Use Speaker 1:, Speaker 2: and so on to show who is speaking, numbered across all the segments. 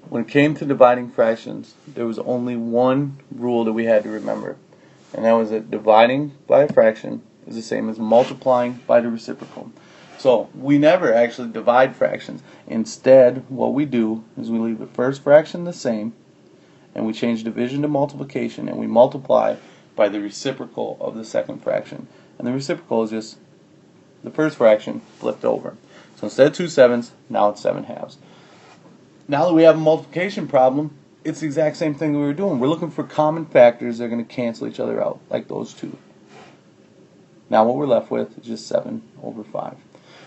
Speaker 1: When it came to dividing fractions, there was only one rule that we had to remember, and that was that dividing by a fraction is the same as multiplying by the reciprocal. So we never actually divide fractions. Instead, what we do is we leave the first fraction the same, and we change division to multiplication, and we multiply by the reciprocal of the second fraction. And the reciprocal is just the first fraction flipped over. So instead of 2 sevenths, now it's 7 halves. Now that we have a multiplication problem, it's the exact same thing that we were doing. We're looking for common factors that are going to cancel each other out, like those two. Now what we're left with is just 7 over 5.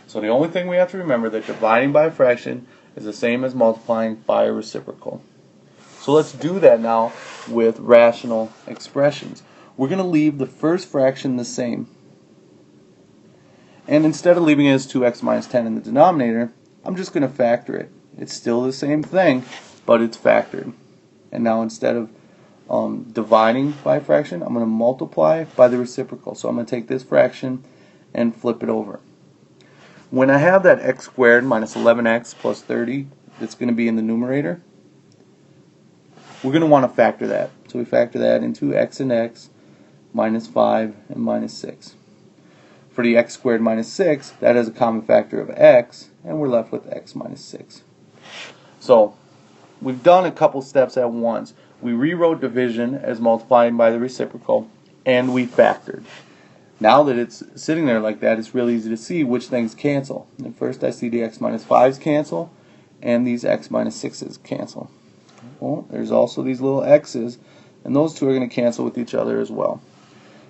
Speaker 1: So the only thing we have to remember is that dividing by a fraction is the same as multiplying by a reciprocal. So let's do that now with rational expressions. We're going to leave the first fraction the same. And instead of leaving it as 2x minus 10 in the denominator, I'm just going to factor it. It's still the same thing, but it's factored. And now instead of dividing by a fraction, I'm going to multiply by the reciprocal. So I'm going to take this fraction and flip it over. When I have that x squared minus 11x plus 30 that's going to be in the numerator, we're going to want to factor that. So we factor that into x and x, minus 5 and minus 6. For the x squared minus 6, that has a common factor of x, and we're left with x minus 6. So we've done a couple steps at once. We rewrote division as multiplying by the reciprocal, and we factored. Now that it's sitting there like that, it's really easy to see which things cancel. And first I see the x minus 5's cancel, and these x minus 6's cancel. Well, there's also these little x's, and those two are going to cancel with each other as well.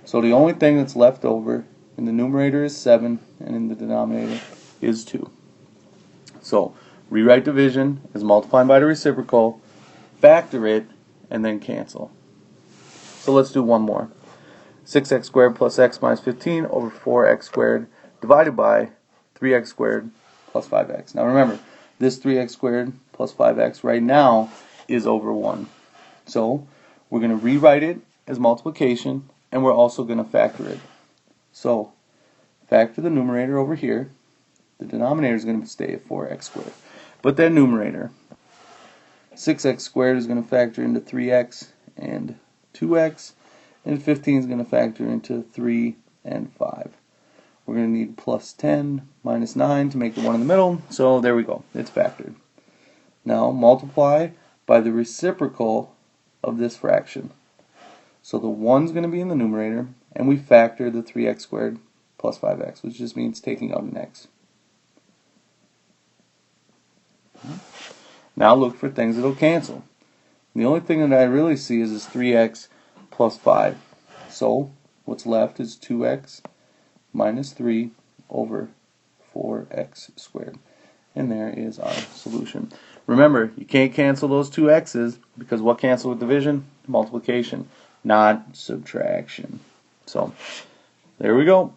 Speaker 1: So the only thing that's left over in the numerator is 7, and in the denominator is 2. So rewrite division as multiplying by the reciprocal, factor it, and then cancel. So let's do one more. 6x squared plus x minus 15 over 4x squared divided by 3x squared plus 5x. Now remember, this 3x squared plus 5x right now is over 1. So we're going to rewrite it as multiplication, and we're also going to factor it. So factor the numerator over here. The denominator is going to stay at 4x squared. But that numerator, 6x squared is going to factor into 3x and 2x, and 15 is going to factor into 3 and 5. We're going to need plus 10 minus 9 to make the one in the middle, so there we go, it's factored. Now multiply by the reciprocal of this fraction. So the 1 is going to be in the numerator, and we factor the 3x squared plus 5x, which just means taking out an x. Now look for things that will cancel. The only thing that I really see is this 3x plus 5. So what's left is 2x minus 3 over 4x squared. And there is our solution. Remember, you can't cancel those two x's because what cancels with division? Multiplication, not subtraction. So there we go.